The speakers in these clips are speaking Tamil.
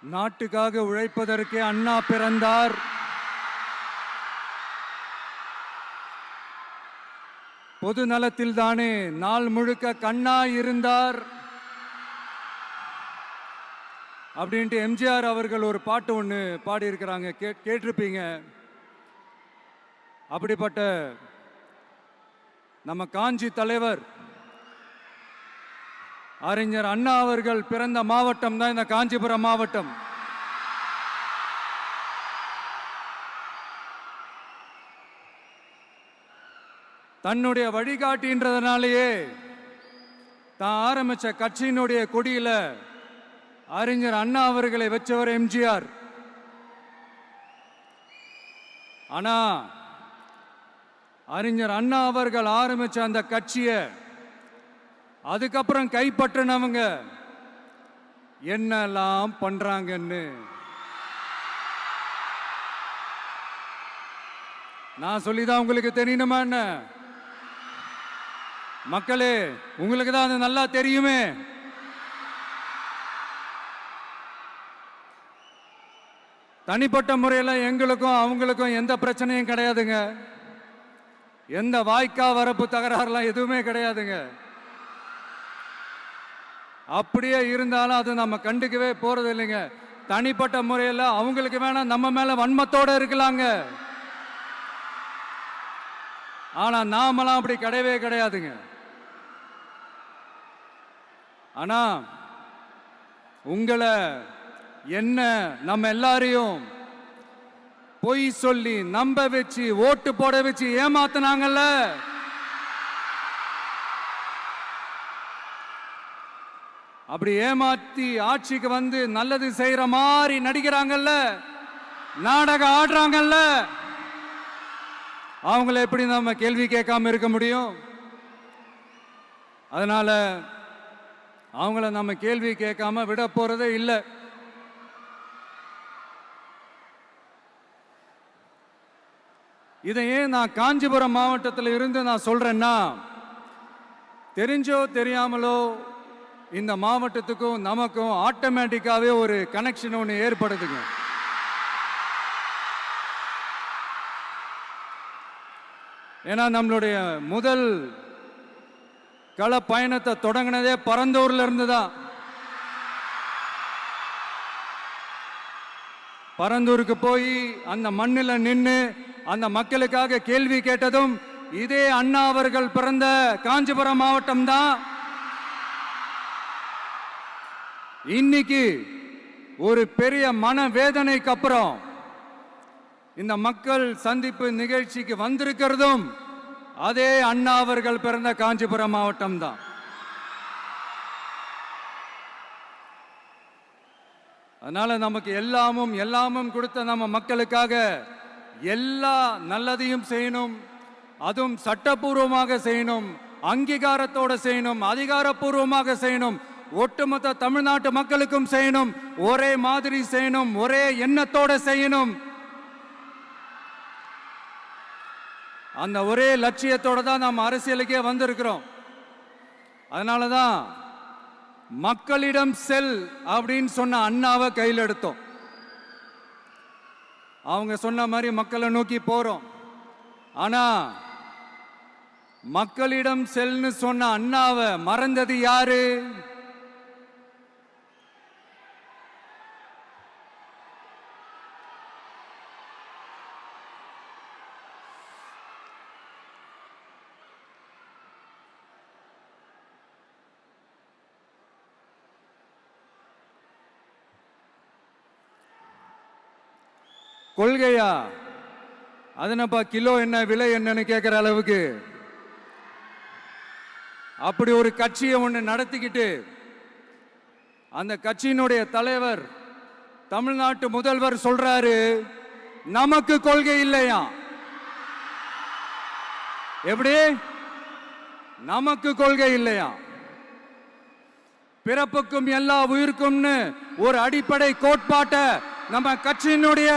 நாட்டுக்காக உழைப்பதற்கே அண்ணா பிறந்தார். பொது நலத்தில் தானே நாள் முழுக்க கண்ணா இருந்தார் அப்படின்ட்டு எம்ஜிஆர் அவர்கள் ஒரு பாட்டு ஒன்று பாடியிருக்கிறாங்க, கேட்டிருப்பீங்க. அப்படிப்பட்ட நம்ம காஞ்சி தலைவர் அறிஞர் அண்ணா அவர்கள் பிறந்த மாவட்டம் தான் இந்த காஞ்சிபுரம் மாவட்டம். தன்னுடைய வழிகாட்டின்றதுனாலேயே தான் ஆரம்பிச்ச கட்சியினுடைய கொடியில அறிஞர் அண்ணா அவர்களை வச்சவர் எம்ஜிஆர். ஆனா அறிஞர் அண்ணா அவர்கள் ஆரம்பிச்ச அந்த கட்சியை அதுக்கப்புறம் கைப்பற்றினவங்க என்னெல்லாம் பண்றாங்கன்னு நான் சொல்லிதான் உங்களுக்கு தெரியணுமா என்ன? மக்களே, உங்களுக்கு தான் அது நல்லா தெரியுமே. தனிப்பட்ட முறையில் எங்களுக்கும் அவங்களுக்கும் எந்த பிரச்சனையும் கிடையாதுங்க. எந்த வாய்க்கா வரப்பு தகராறுலாம் எதுவுமே கிடையாதுங்க. அப்படியே இருந்தாலும் அது நம்ம கண்டுக்கவே போறது இல்லைங்க. தனிப்பட்ட முறையில் அவங்களுக்கு வேணா நம்ம மேல வன்மத்தோட இருக்கலாங்க. ஆனா நாமெல்லாம் அப்படி கிடையவே கிடையாதுங்க. ஆனா உங்களை என்ன நம்ம எல்லாரையும் பொய் சொல்லி நம்ப வச்சு ஓட்டு போட வச்சு ஏமாத்தினாங்கல்ல, அப்படி ஏமாத்தி ஆட்சிக்கு வந்து நல்லது செய்யற மாதிரி நடிக்கிறாங்கல்ல, நாடகம் ஆடுறாங்கல்ல, அவங்கள எப்படி நம்ம கேள்வி கேட்காம இருக்க முடியும்? அதனால அவங்கள நம்ம கேள்வி கேட்காம விட போறதே இல்லை. இதையே நான் காஞ்சிபுரம் மாவட்டத்தில் இருந்து நான் சொல்றேன்னா, தெரிஞ்சோ தெரியாமலோ இந்த மாவட்டத்துக்கும் நமக்கும் ஆட்டோமேட்டிக்காவே ஒரு கனெக்ஷன் ஒன்று ஏற்படுதுங்க. ஏன்னா நம்மளுடைய முதல் கள பயணத்தை தொடங்கினதே பரந்தூர்ல இருந்து தான். பரந்தூருக்கு போய் அந்த மண்ணில் நின்று அந்த மக்களுக்காக கேள்வி கேட்டதும் இதே அண்ணா அவர்கள் பிறந்த காஞ்சிபுரம் மாவட்டம் தான். இன்னைக்கு ஒரு பெரிய மனவேதனைக்கு அப்புறம் இந்த மக்கள் சந்திப்பு நிகழ்ச்சிக்கு வந்திருக்கிறதும் அதே அண்ணா அவர்கள் பிறந்த காஞ்சிபுரம் மாவட்டம் தான். அதனால நமக்கு எல்லாமும் கொடுத்த நம்ம மக்களுக்காக எல்லா நல்லதையும் செய்யணும், அதுவும் சட்டப்பூர்வமாக செய்யணும், அங்கீகாரத்தோட செய்யணும், அதிகாரப்பூர்வமாக செய்யணும், ஒட்டுமொத்த தமிழ்நாட்டு மக்களுக்கும் செய்யணும், ஒரே மாதிரி செய்யணும், ஒரே எண்ணத்தோட செய்யணும். அந்த ஒரே லட்சியத்தோட தான் நாம் அரசியலுக்கே வந்திருக்கிறோம். அதனாலதான் மக்களிடம் செல் அப்படின்னு சொன்ன அண்ணாவை கையில் எடுத்தோம். அவங்க சொன்ன மாதிரி மக்களை நோக்கி போறோம். ஆனா மக்களிடம் செல்னு சொன்ன அண்ணாவை மறந்தது யாரு? கொள்கையா? அதனப்பா கிலோ என்ன விலை என்னன்னு கேட்கிற அளவுக்கு அப்படி ஒரு கட்சியை ஒன்று நடத்திக்கிட்டு அந்த கட்சியினுடைய தலைவர் தமிழ்நாட்டு முதல்வர் சொல்றாரு, நமக்கு கொள்கை இல்லையா? எப்படி? நமக்கு கொள்கை இல்லையா? பிறப்புக்கும் எல்லா உயிருக்கும்னு ஒரு அடிப்படை கோட்பாட்டை நம்ம கட்சியினுடைய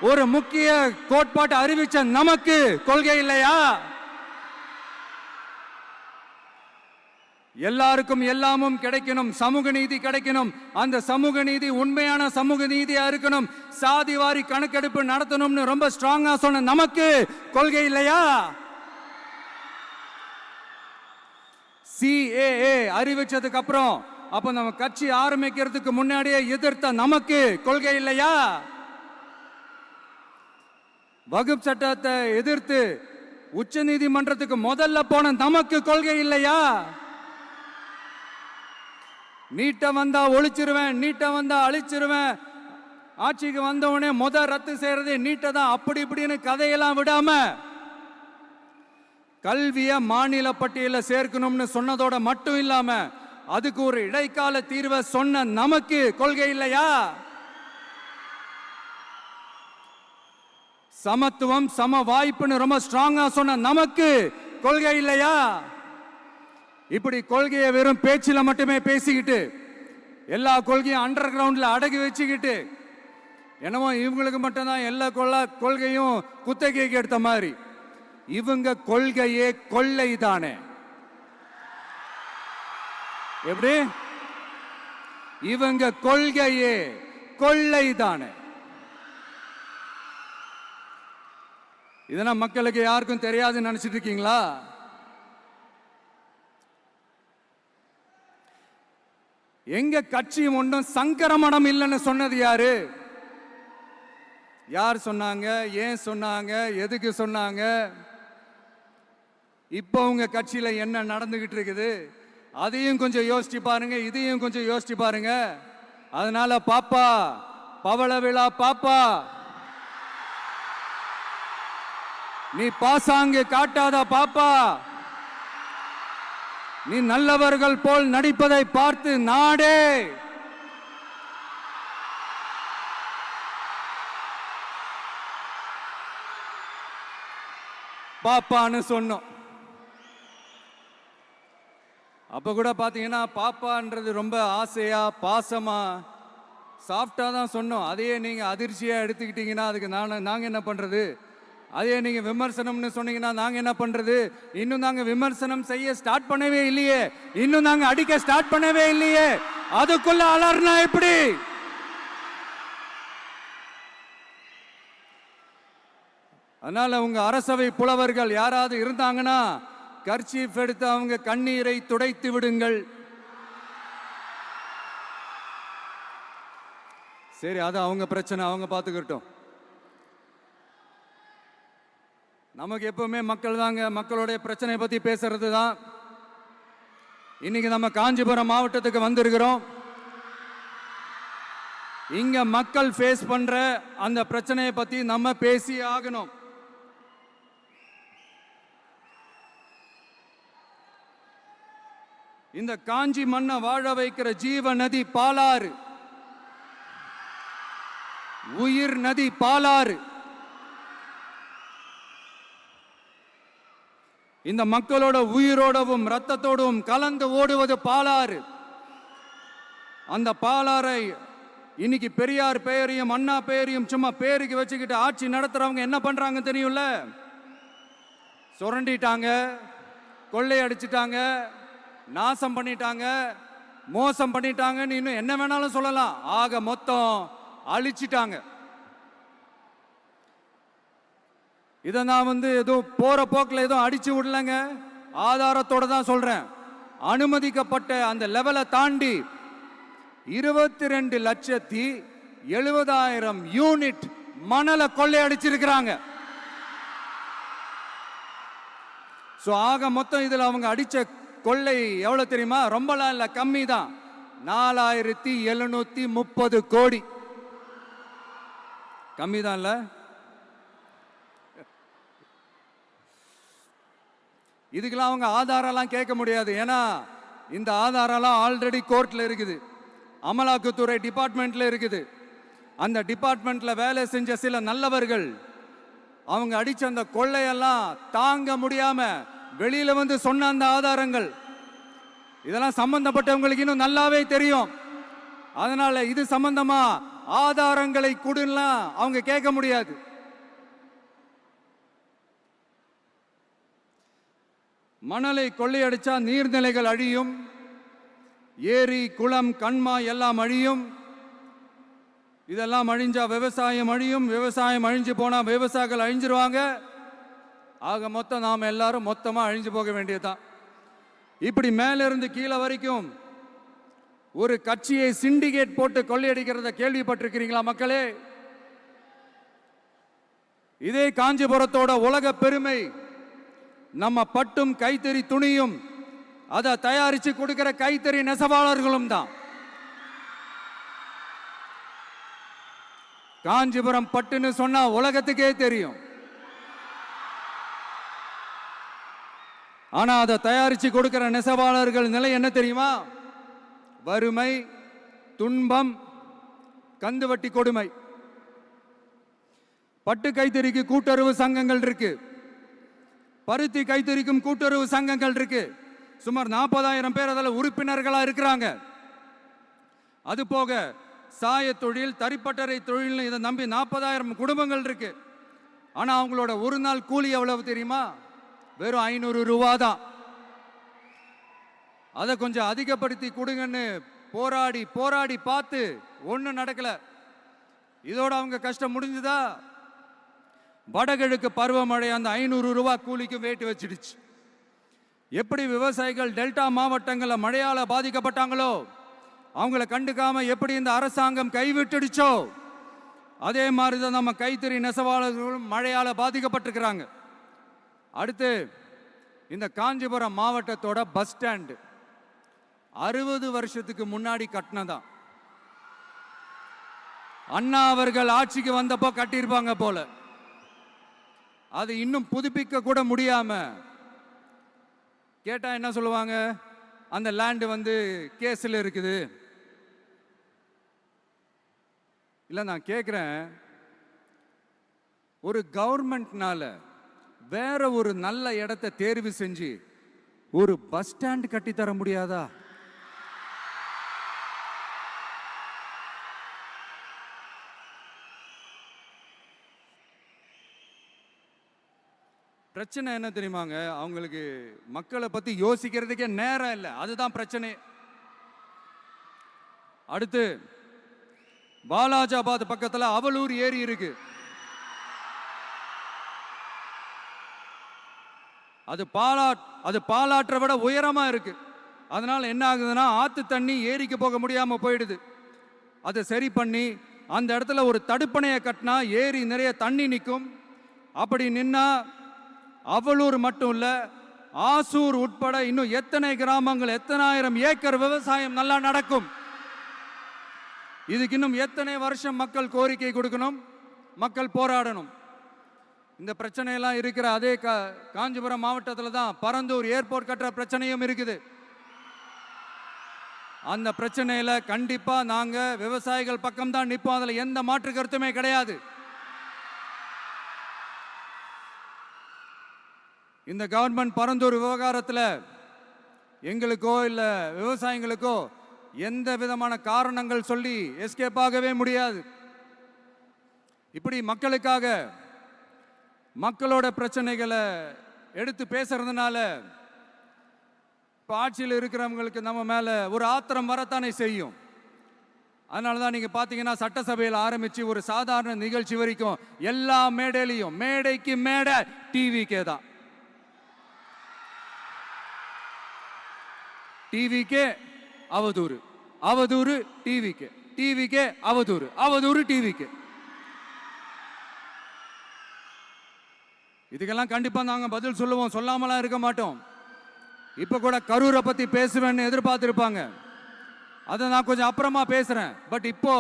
ஒரு முக்கிய கோட்பாட்டை அறிவிச்ச நமக்கு கொள்கை இல்லையா? எல்லாருக்கும் எல்லாமும் கிடைக்கணும், சமூக நீதி கிடைக்கணும். அந்த சமூக நீதி உண்மையான சமூக நீதியா இருக்கணும். சாதி வாரி கணக்கெடுப்பு நடத்தணும்னு ரொம்ப ஸ்ட்ராங்கா சொன்ன நமக்கு கொள்கை இல்லையா? CAA அறிவிச்சதுக்கு அப்புறம் அப்ப நம்ம கட்சி ஆரம்பிக்கிறதுக்கு முன்னாடியே எதிர்த்த நமக்கு கொள்கை இல்லையா? வகுப்பு சட்டத்தை எதிர்த்து உச்ச நீதிமன்றத்துக்கு முதல்ல போன நமக்கு கொள்கை இல்லையா? நீட்ட வந்தா ஒழிச்சிருவேன், நீட்ட வந்தா அழிச்சிருவேன், ஆட்சிக்கு வந்தவனே ரத்து செய்யறது நீட்ட தான், அப்படி இப்படின்னு கதையெல்லாம் விடாம கல்விய மாநில பட்டியல சேர்க்கணும்னு சொன்னதோட மட்டும் இல்லாம அதுக்கு ஒரு இடைக்கால தீர்வை சொன்ன நமக்கு கொள்கை இல்லையா? சமத்துவம் சம வாய்ப்புன்னு ரொம்ப ஸ்ட்ராங்கா சொன்ன நமக்கு கொள்கை இல்லையா? இப்படி கொள்கையை வெறும் பேச்சில மட்டுமே பேசிக்கிட்டு எல்லா கொள்கையும் அண்டர் கிரவுண்ட்ல அடக்கி வச்சுக்கிட்டு என்னமோ இவங்களுக்கு மட்டும்தான் எல்லா கொள்கையும் குத்தகைக்கு எடுத்த மாதிரி. இவங்க கொள்கையே கொள்ளை தானே. எப்படி? இவங்க கொள்கையே கொள்ளை தானே. இதெல்லாம் மக்களுக்கு யாருக்கும் தெரியாதுன்னு நினைச்சிட்டு இருக்கீங்களா? எங்க கட்சி ஒன்றும் சங்கரமணம் இல்லைன்னு சொன்னது யாரு? யார் சொன்னாங்க? ஏன் சொன்னாங்க? எதுக்கு சொன்னாங்க? இப்போ உங்க கட்சியில என்ன நடந்துகிட்டு இருக்குது அதையும் கொஞ்சம் யோசிச்சு பாருங்க, இதையும் கொஞ்சம் யோசிச்சு பாருங்க. அதனால பாப்பா, பவள விழா பாப்பா, நீ பாசாங்கு காட்டாத பாப்பா. நீ நல்லவர்கள் போல் நடிப்பதை பார்த்து நாடே பாப்பான்னு சொன்னோம். அப்ப கூட பாத்தீங்கன்னா பாப்பான்றது ரொம்ப ஆசையா பாசமா சாஃப்டா தான் சொன்னோம். அதையே நீங்க அதிர்ச்சியா எடுத்துக்கிட்டீங்கன்னா அதுக்கு நாங்க என்ன பண்றது? அதே நீங்க விமர்சனம்னு சொன்னீங்கன்னா நாங்க என்ன பண்றது? இன்னும் நாங்க விமர்சனம் செய்ய ஸ்டார்ட் பண்ணவே இல்லையே, இன்னும் நாங்க அடிக்க ஸ்டார்ட் பண்ணவே இல்லையே, அதுக்குள்ள அலர்னா எப்படி? அதனால உங்க அரசவை புலவர்கள் யாராவது இருந்தாங்கன்னா கர்ச்சீஃப் எடுத்து அவங்க கண்ணீரை துடைத்து விடுங்கள். சரி, அது அவங்க பிரச்சனை, அவங்க பார்த்துக்கிட்டோம். நமக்கு எப்பவுமே மக்கள் தாங்க, மக்களுடைய பிரச்சனை பத்தி பேசுறது தான். இன்னைக்கு நம்ம காஞ்சிபுரம் மாவட்டத்துக்கு வந்திருக்கிறோம். இங்க மக்கள் ஃபேஸ் பண்ற அந்த பிரச்சனையை பத்தி நம்ம பேசி ஆகணும். இந்த காஞ்சி மண்ணை வாழ வைக்கிற ஜீவ நதி பாலாறு, உயிர் நதி பாலாறு. இந்த மக்களோட உயிரோடவும் ரத்தத்தோடும் கலந்து ஓடுவது பாலாறு. அந்த பாலாறை இன்னைக்கு பெரியார் பெயரையும் அண்ணா பெயரையும் சும்மா பேருக்கு வச்சுக்கிட்டு ஆட்சி நடத்துறவங்க என்ன பண்றாங்க தெரியும்ல? சுரண்டிட்டாங்க, கொள்ளையடிச்சிட்டாங்க, நாசம் பண்ணிட்டாங்க, மோசம் பண்ணிட்டாங்கன்னு இன்னும் என்ன வேணாலும் சொல்லலாம். ஆக மொத்தம் அழிச்சிட்டாங்க. இதை நான் ஏதோ போற போக்கில் ஏதோ அடிச்சு விடலங்க, ஆதாரத்தோட தான் சொல்றேன். அனுமதிக்கப்பட்ட அந்த லெவலை தாண்டி 22,70,000 யூனிட் மணலை கொள்ளையடிச்சிருக்கிறாங்க. ஆக மொத்தம் இதுல அவங்க அடிச்ச கொள்ளை எவ்வளவு தெரியுமா? ரொம்பலாம் இல்ல, கம்மி தான். 4,730 கோடி. கம்மி தான் இல்ல? இதுக்கெல்லாம் அவங்க ஆதாரம்லாம் கேட்க முடியாது. ஏன்னா இந்த ஆதாரம்லாம் ஆல்ரெடி கோர்ட்ல இருக்குது, அமலாக்கத்துறை டிபார்ட்மெண்ட்ல இருக்குது. அந்த டிபார்ட்மெண்ட்ல வேலை செஞ்ச சில நல்லவர்கள் அவங்க அடிச்ச அந்த கொள்ளையெல்லாம் தாங்க முடியாம வெளியில சொன்ன அந்த ஆதாரங்கள் இதெல்லாம் சம்பந்தப்பட்டவங்களுக்கு இன்னும் நல்லாவே தெரியும். அதனால இது சம்பந்தமா ஆதாரங்களை கொடுலாம் அவங்க கேட்க முடியாது. மணலை கொள்ளையடிச்சா நீர்நிலைகள் அழியும், ஏரி குளம் கண்மாய் எல்லாம் அழியும். இதெல்லாம் அழிஞ்சா விவசாயம் அழியும், விவசாயம் அழிஞ்சு போனா விவசாயிகள் அழிஞ்சிருவாங்க. ஆக மொத்தம் நாம் எல்லாரும் மொத்தமா அழிஞ்சு போக வேண்டியதுதான். இப்படி மேலிருந்து கீழே வரைக்கும் ஒரு கட்சியை சிண்டிகேட் போட்டு கொள்ளையடிக்கிறத கேள்விப்பட்டிருக்கிறீங்களா மக்களே? இதே காஞ்சிபுரத்தோட உலக பெருமை நம்ம பட்டும் கைத்தறி துணியும் அதை தயாரிச்சு கொடுக்கிற கைத்தறி நெசவாளர்களும் தான். காஞ்சிபுரம் பட்டுன்னு சொன்னா உலகத்துக்கே தெரியும். ஆனா அதை தயாரிச்சு கொடுக்கிற நெசவாளர்கள் நிலை என்ன தெரியுமா? வறுமை, துன்பம், கந்துவட்டி கொடுமை. பட்டு கைத்தறிக்கு கூட்டுறவு சங்கங்கள் இருக்கு, பருத்தி கைத்தறிக்கும் கூட்டுறவு சங்கங்கள் இருக்கு. சுமார் 40,000 பேர் அதில் உறுப்பினர்களா இருக்கிறாங்க. அது போக சாய தொழில், தறிப்பட்டறை தொழில் இதை நம்பி 40,000 குடும்பங்கள் இருக்கு. ஆனா அவங்களோட ஒரு நாள் கூலி எவ்வளவு தெரியுமா? வெறும் 500 ரூபா தான். அதை கொஞ்சம் அதிகப்படுத்தி கொடுங்கன்னு போராடி போராடி பார்த்து ஒன்றும் நடக்கல. இதோட அவங்க கஷ்டம் முடிஞ்சுதா? வடகிழக்கு பருவமழை அந்த 500 ரூபா கூலிக்கும் வேட்டு வச்சிடுச்சு. எப்படி விவசாயிகள் டெல்டா மாவட்டங்களில் மழையால பாதிக்கப்பட்டாங்களோ, அவங்கள கண்டுக்காம எப்படி இந்த அரசாங்கம் கைவிட்டுடுச்சோ, அதே மாதிரி தான் நம்ம கைத்தறி நெசவாளர்களும் மழையால பாதிக்கப்பட்டிருக்கிறாங்க. அடுத்து இந்த காஞ்சிபுரம் மாவட்டத்தோட பஸ் ஸ்டாண்டு 60 வருஷத்துக்கு முன்னாடி கட்டினதான். அண்ணா அவர்கள் ஆட்சிக்கு வந்தப்போ கட்டியிருப்பாங்க போல. அது இன்னும் புதுப்பிக்க கூட முடியாம கேட்டா என்ன சொல்லுவாங்க? அந்த லேண்ட் வந்து கேஸ்ல இருக்குது. இல்ல நான் கேட்கிறேன், ஒரு கவர்மெண்ட்னால வேற ஒரு நல்ல இடத்தை தேர்வு செஞ்சு ஒரு பஸ் ஸ்டாண்ட் கட்டி தர முடியாதா? பிரச்சனை என்ன தெரியுமாங்க? அவங்களுக்கு மக்களை பத்தி யோசிக்கிறதுக்கே நேரம் இல்லை. அதுதான் பிரச்சனை. அடுத்து பாலாஜாபாத் பக்கத்துல அவலூர் ஏரி இருக்கு. அது பாலாற்றை விட உயரமா இருக்கு. அதனால என்ன ஆகுதுன்னா, ஆத்து தண்ணி ஏரிக்கு போக முடியாம போயிடுது. அதை சரி பண்ணி அந்த இடத்துல ஒரு தடுப்பணையை கட்டினா ஏரி நிறைய தண்ணி நிற்கும். அப்படி நின்னா அவலூர் மட்டும் இல்ல, ஆசூர் உட்பட இன்னும் எத்தனை கிராமங்கள், எத்தனை ஆயிரம் ஏக்கர் விவசாயம் நல்லா நடக்கும். இதுக்கு இன்னும் எத்தனை வருஷம் மக்கள் கோரிக்கை கொடுக்கணும், மக்கள் போராடணும். இந்த பிரச்சனையெல்லாம் இருக்கிற அதே காஞ்சிபுரம் மாவட்டத்தில் தான் பரந்தூர் ஏர்போர்ட் கட்டுற பிரச்சனையும் இருக்குது. அந்த பிரச்சனையில கண்டிப்பா நாங்க விவசாயிகள் பக்கம் தான் நிற்போம். அதுல எந்த மாற்று கருத்துமே கிடையாது. இந்த கவர்மெண்ட் பரந்தூர் விவகாரத்தில் எங்களுக்கோ இல்ல விவசாயிகளுக்கோ எந்த விதமான காரணங்கள் சொல்லி எஸ்கேப் ஆகவே முடியாது. இப்படி மக்களுக்காக மக்களோட பிரச்சனைகளை எடுத்து பேசுறதுனால இப்போ ஆட்சியில் இருக்கிறவங்களுக்கு நம்ம மேல ஒரு ஆத்திரம் வரத்தானே செய்யும். அதனால தான் நீங்க பாத்தீங்கன்னா சட்டசபையில் ஆரம்பிச்சு ஒரு சாதாரண நிகழ்ச்சி வரைக்கும் எல்லா மேடையிலையும் மேடைக்கு மேடை டிவிக்கே தான். டிவிக்கே அவதூறு, அவதூறு டிவிக்கே, டிவிக்கே அவதூறு, அவதூறு டிவிக்கே. இதுக்கெல்லாம் கண்டிப்பா நாங்க பதில் சொல்லுவோம், சொல்லாமலாம் இருக்க மாட்டோம். இப்ப கூட கரூரை பத்தி பேசுவேன்னு எதிர்பார்த்திருப்பாங்க. அதை நான் கொஞ்சம் அப்புறமா பேசுறேன். பட் இப்போ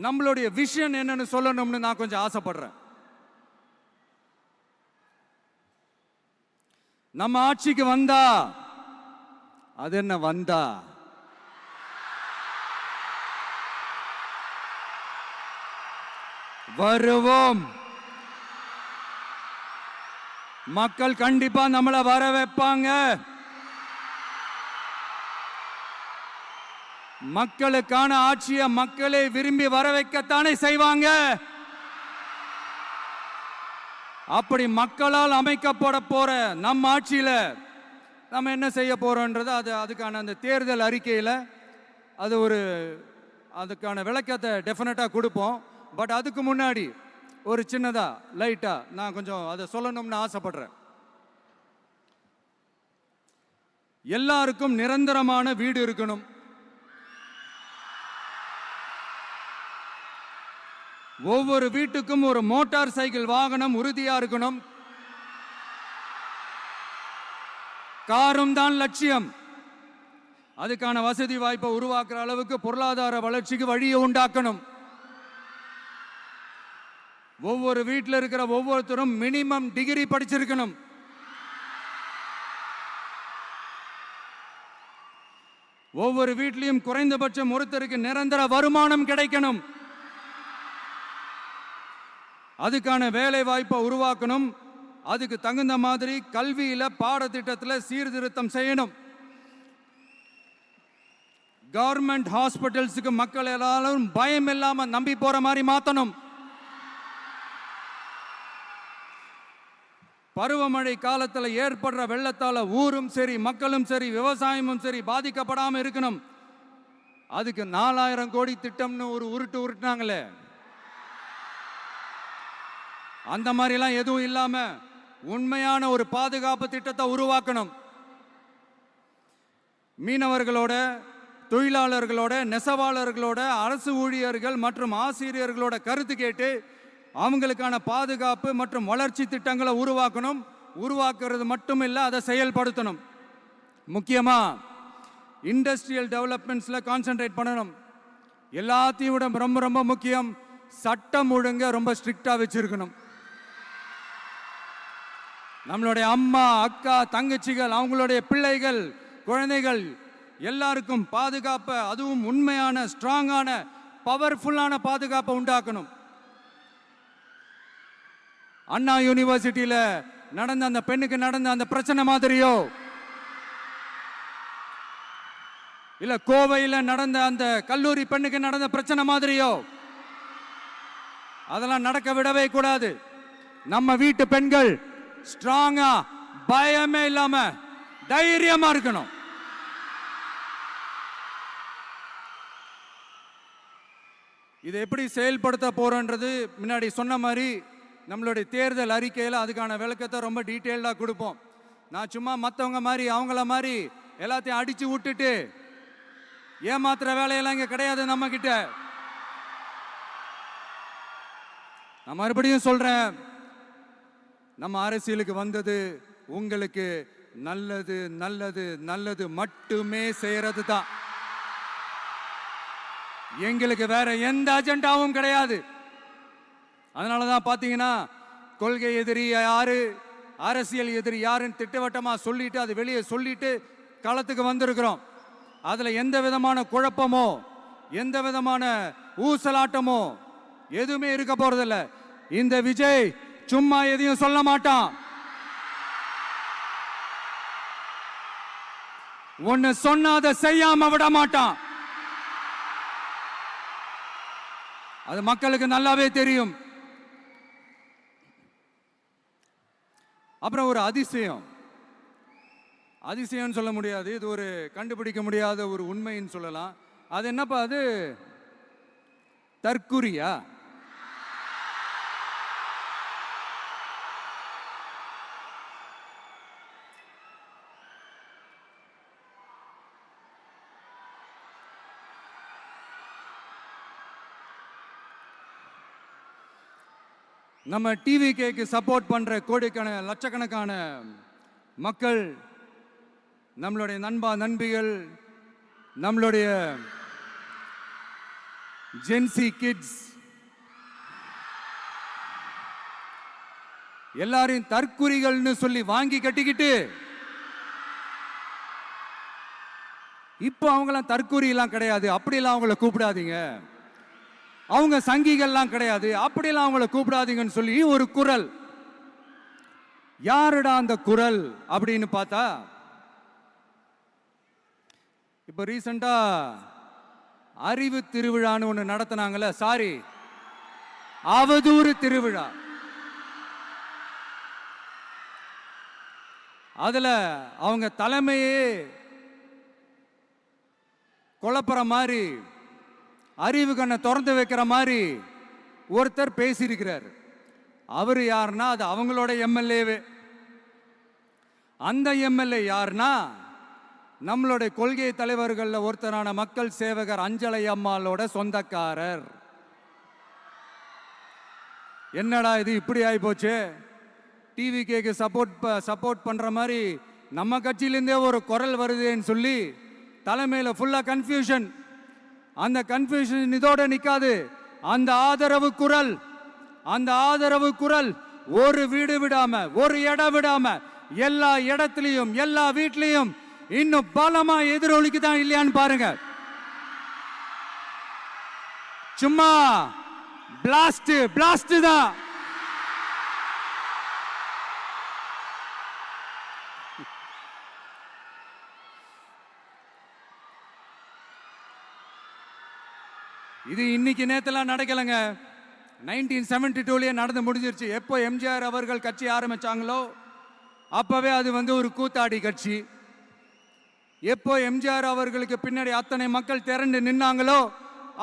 நம்மளுடைய விஷன் என்னன்னு சொல்லணும்னு நான் கொஞ்சம் ஆசைப்படுறேன். நம்ம ஆட்சிக்கு வந்தா, அது என்ன வந்தா, வருவோம். மக்கள் கண்டிப்பா நம்மளை வர வைப்பாங்க. மக்களுக்கான ஆட்சியை மக்களே விரும்பி வர வைக்கத்தானே செய்வாங்க. அப்படி மக்களால் அமைக்கப்பட போற நம் ஆட்சியில நம்ம என்ன செய்ய போறோம்ன்றது அதுக்கான அந்த தேர்தல் அறிக்கையில அதுக்கான விளக்கத்தை டெஃபினட்டா கொடுப்போம். பட் அதுக்கு முன்னாடி ஒரு சின்னதா லைட்டா நான் கொஞ்சம் அதை சொல்லணும்னு ஆசைப்படுறேன். எல்லாருக்கும் நிரந்தரமான வீடு இருக்கணும். ஒவ்வொரு வீட்டுக்கும் ஒரு மோட்டார் சைக்கிள் வாகனம் உறுதியா இருக்கணும். காரும் தான் லட்சியம். அதுக்கான வசதி வாய்ப்பை உருவாக்குற அளவுக்கு பொருளாதார வளர்ச்சிக்கு வழியை உண்டாக்கணும். ஒவ்வொரு வீட்டில் இருக்கிற ஒவ்வொருத்தரும் மினிமம் டிகிரி படிச்சிருக்கணும். ஒவ்வொரு வீட்லையும் குறைந்தபட்சம் ஒருத்தருக்கு நிரந்தர வருமானம் கிடைக்கணும். அதுக்கான வேலை வாய்ப்பை உருவாக்கணும். அதுக்கு தகுந்த மாதிரி கல்வியில பாடத்திட்டத்தில் சீர்திருத்தம் செய்யணும். கவர்மெண்ட் ஹாஸ்பிட்டல்ஸுக்கு மக்கள் எல்லாரும் பயம் இல்லாம நம்பி போற மாதிரி மாத்தணும். பருவமழை காலத்தில் ஏற்படுற வெள்ளத்தால ஊரும் சரி மக்களும் சரி விவசாயமும் சரி பாதிக்கப்படாம இருக்கணும். அதுக்கு 4000 கோடி திட்டம்னு ஒரு உருட்டுனாங்களே, அந்த மாதிரிலாம் எதுவும் இல்லாம உண்மையான ஒரு பாதுகாப்பு திட்டத்தை உருவாக்கணும். மீனவர்களோட, தொழிலாளர்களோட, நெசவாளர்களோட, அரசு ஊழியர்கள் மற்றும் ஆசிரியர்களோட கருத்து கேட்டு அவங்களுக்கான பாதுகாப்பு மற்றும் வளர்ச்சி திட்டங்களை உருவாக்கணும். உருவாக்குறது மட்டும் இல்லை, அதை செயல்படுத்தணும். முக்கியமா இண்டஸ்ட்ரியல் டெவலப்மெண்ட்ஸ்ல கான்சென்ட்ரேட் பண்ணணும். எல்லாத்தையும் விட ரொம்ப ரொம்ப முக்கியம், சட்டம் ஒழுங்க ரொம்ப ஸ்ட்ரிக்டா வச்சிருக்கணும். நம்மளுடைய அம்மா, அக்கா, தங்கச்சிகள், அவங்களுடைய பிள்ளைகள், குழந்தைகள் எல்லாருக்கும் பாதுகாப்பை, அதுவும் உண்மையான ஸ்ட்ராங்கான பவர்ஃபுல்லான பாதுகாப்பை உண்டாக்கணும். அண்ணா யூனிவர்சிட்டியில நடந்த அந்த பெண்ணுக்கு நடந்த அந்த பிரச்சனை மாதிரியோ, இல்ல கோவையில் நடந்த அந்த கல்லூரி பெண்ணுக்கு நடந்த பிரச்சனை மாதிரியோ அதெல்லாம் நடக்க விடவே கூடாது. நம்ம வீட்டு பெண்கள் ஸ்ட்ராங்கா, பயமே இல்லாம தைரியமா இருக்கணும். இதை எப்படி செயல்படுத்த போறோன்றது முன்னாடி சொன்ன மாதிரி நம்மளுடைய தேர்தல் அறிக்கையில் அதுக்கான விளக்கத்தை ரொம்ப டீட்டெயில்டாக கொடுப்போம். நான் சும்மா மற்றவங்க மாதிரி அவங்கள மாதிரி எல்லாத்தையும் அடிச்சு விட்டுட்டு ஏமாத்துற வேலையெல்லாம் இங்கே கிடையாது நம்ம கிட்ட. நான் மறுபடியும் சொல்றேன், நம்ம அரசியலுக்கு வந்தது உங்களுக்கு நல்லது நல்லது நல்லது மட்டுமே செய்யறது தான். எங்களுக்கு வேற எந்த அஜெண்டாவும் கிடையாது. அதனாலதான் பாத்தீங்கன்னா கொள்கை எதிரி யாரு, அரசியல் எதிரி யாருன்னு திட்டவட்டமா சொல்லிட்டு அது வெளியே சொல்லிட்டு களத்துக்கு வந்திருக்கிறோம். அதுல எந்த விதமான குழப்பமோ எந்த விதமான ஊசலாட்டமோ எதுவுமே இருக்க போறதில்ல. இந்த விஜய் சும்மா எதையும் சொல்ல மாட்டான். ஒன்னு சொன்னா அதை செய்யாம விட மாட்டான். அது மக்களுக்கு நல்லாவே தெரியும். அப்புறம் ஒரு அதிசயம் சொல்ல முடியாது, இது ஒரு கண்டுபிடிக்க முடியாத ஒரு உண்மைன்னு சொல்லலாம். அது என்னப்பா, அது தற்குறியா? நம்ம டிவிகேக்கு சப்போர்ட் பண்ற கோடிக்கணக்கான லட்சக்கணக்கான மக்கள், நம்மளுடைய நண்பிகள், நம்மளுடைய ஜென்சி கிட்ஸ் எல்லாரையும் தற்குறிகள்னு சொல்லி வாங்கி கட்டிக்கிட்டு இப்போ அவங்களாம் தற்குறி எல்லாம் கிடையாது, அப்படிலாம் அவங்கள கூப்பிடாதீங்க, அவங்க சங்கிகள்லாம் கிடையாது, அப்படிலாம் அவங்கள கூப்பிடாதீங்கன்னு சொல்லி ஒரு குரல். யாருடா அந்த குரல் அப்படின்னு பார்த்தா, இப்ப ரீசெண்டா அறிவு திருவிழான்னு ஒண்ணு நடத்தினாங்கல்ல, சாரி அவதூறு திருவிழா. அதுல அவங்க தலைமையே குழப்புற மாதிரி, அறிவு கண்ணை திறந்து வைக்கிற மாதிரி ஒருத்தர் பேசியிருக்கிறார். அவர் யாருன்னா அது அவங்களோட எம்எல்ஏவே. அந்த எம்எல்ஏ யாருன்னா நம்மளுடைய கொள்கை தலைவர்கள் ஒருத்தரான மக்கள் சேவகர் அஞ்சலை அம்மாளோட சொந்தக்காரர். என்னடா இது இப்படி ஆகி போச்சு, டிவிகேக்கு சப்போர்ட் பண்ற மாதிரி நம்ம கட்சியிலேருந்தே ஒரு குரல் வருதுன்னு சொல்லி தலைமையில் ஃபுல்லா கன்ஃபியூஷன். அந்த கன்ஃபியூஷன் இதோட நிக்காது. அந்த ஆதரவு குரல் ஒரு வீடு விடாம, ஒரு இடம் விடாம, எல்லா இடத்துலயும், எல்லா வீட்லயும் இன்னும் பலமா எதிரொலிக்குதான் இல்லையான்னு பாருங்க. சும்மா பிளாஸ்ட் தான். இது இன்னைக்கு நேத்தெல்லாம் நடக்கலங்க. 1972லயே நடந்து முடிஞ்சிருச்சு. எப்போ எம்ஜிஆர் அவர்கள் கட்சி ஆரம்பிச்சாங்களோ அப்பவே அது ஒரு கூத்தாடி கட்சி. எப்போ எம்ஜிஆர் அவர்களுக்கு பின்னாடி அத்தனை மக்கள் திரண்டு நின்னாங்களோ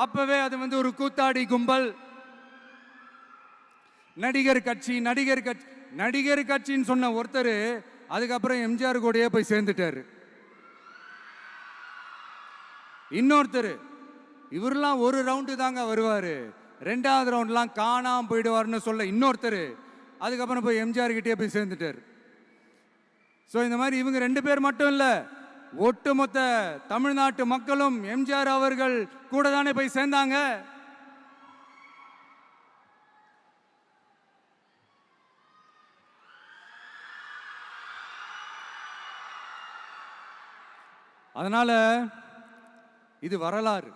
அப்பவே அது ஒரு கூத்தாடி கும்பல். நடிகர் கட்சின்னு சொன்ன ஒருத்தர் அதுக்கப்புறம் எம்ஜிஆர் கூடயே போய் சேர்ந்துட்டாரு. இன்னொருத்தர் இவரெல்லாம் ஒரு ரவுண்டு தாங்க வருவாரு, ரெண்டாவது ரவுண்ட்லாம் காணாம போயிடுவார்னு சொல்ல இன்னொருத்தர் அதுக்கப்புறம் போய் எம்ஜிஆர் கிட்டே போய் சேர்ந்துட்டார். ஸோ இந்த மாதிரி இவங்க 2 பேர் மட்டும் இல்லை, ஒட்டுமொத்த தமிழ்நாட்டு மக்களும் எம்ஜிஆர் அவர்கள் கூட தானே போய் சேர்ந்தாங்க. அதனால இது வரலாறு.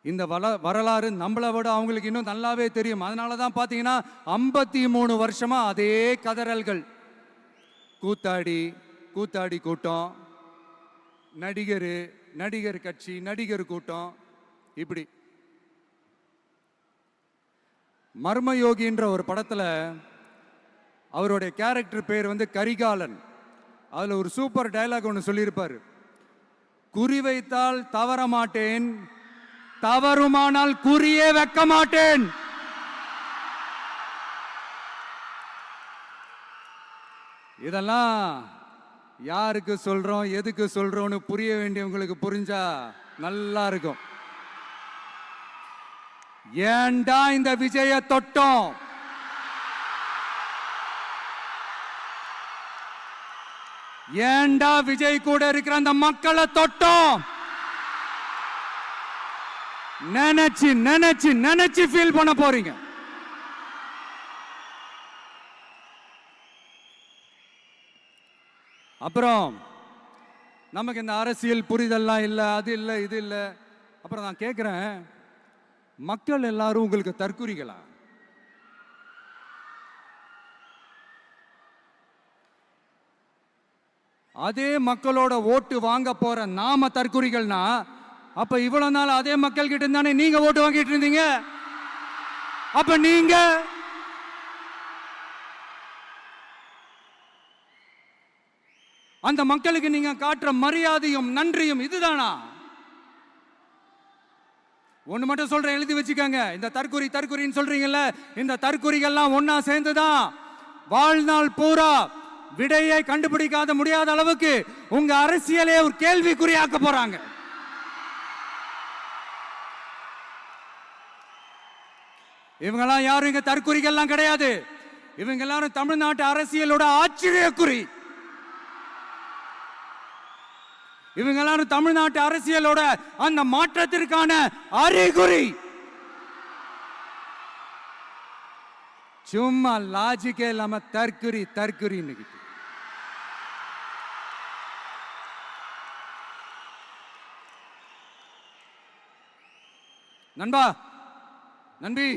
இந்த வரலாறு நம்மளை விட அவங்களுக்கு இன்னும் நல்லாவே தெரியும். அதனால தான் பார்த்தீங்கன்னா 53 வருஷமா அதே கதறல்கள். கூத்தாடி கூட்டம், நடிகர் கட்சி, நடிகர் கூட்டம், இப்படி. மர்மயோகின்ற ஒரு படத்துல அவருடைய கேரக்டர் பேர் கரிகாலன். அதுல ஒரு சூப்பர் டயலாக் ஒன்று சொல்லியிருப்பாரு. குறி வைத்தால் தவற மாட்டேன், தவறுமானால் குறியே வைக்க மாட்டேன். இதெல்லாம் யாருக்கு சொல்றோம், எதுக்கு சொல்றோம்னு புரிய வேண்டியவங்களுக்கு புரிஞ்சா நல்லா இருக்கும். ஏண்டா இந்த விஜய தொட்டோம், ஏண்டா விஜய் கூட இருக்கிற அந்த மக்களை தொட்டோம் நினைச்சு ஃபீல் பண்ண போறீங்க. அப்புறம் நமக்கு இந்த அரசியல் புரிதல்லாம் இல்ல, அது இல்ல, இது இல்ல. அப்புறம் நான் கேட்கிறேன், மக்கள் எல்லாரும் உங்களுக்கு தற்குறிகளா? அதே மக்களோட ஓட்டு வாங்க போற நாம தற்குறிகள்னா அப்ப இவ்வளவு நாள் அதே மக்கள் கிட்ட இருந்தானே நீங்க ஓட்டு வாங்கிட்டு இருந்தீங்க. அப்ப நீங்க அந்த மக்களுக்கு நீங்க காட்டுற மரியாதையும் நன்றியும் இதுதானா? ஒண்ணு மட்டும் சொல்றேன், எழுதி வச்சுக்கோங்க. இந்த தற்குறின்னு சொல்றீங்கல்ல, இந்த தற்குறிகள்லாம் ஒன்னா சேர்ந்துதான் வாழ்நாள் பூரா விடையை கண்டுபிடிக்காத முடியாத அளவுக்கு உங்க அரசியலே ஒரு கேள்விக்குறியாக்க போறாங்க. இவங்கெல்லாம் யாரும் இங்க தற்குறிகள்லாம் கிடையாது. இவங்க எல்லாரும் தமிழ்நாட்டு அரசியலோட ஆச்சரியக்குறி. இவங்க எல்லாரும் தமிழ்நாட்டு அரசியலோட அந்த மாற்றத்திற்கான அறிகுறி. சும்மா லாஜிக்கே இல்லாம தற்குறி. நண்பி,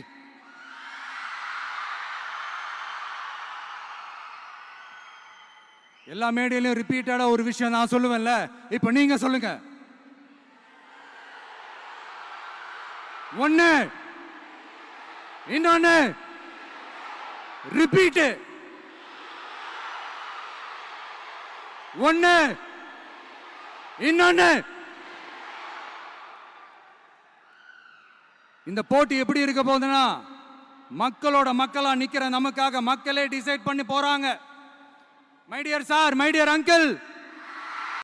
எல்லா மேடையிலும் ரிப்பீட்டடா ஒரு விஷயம் நான் சொல்லுவேன்ல, இப்ப நீங்க சொல்லுங்க. ஒண்ணு, இன்னொன்னு, ரிப்பீட். ஒண்ணு. இன்னொன்னு, இந்த போட்டி எப்படி இருக்க போகுதுன்னா, மக்களோட மக்களா நிக்கிற நமக்காக மக்களே டிசைட் பண்ணி போறாங்க. My dear sir, my dear uncle,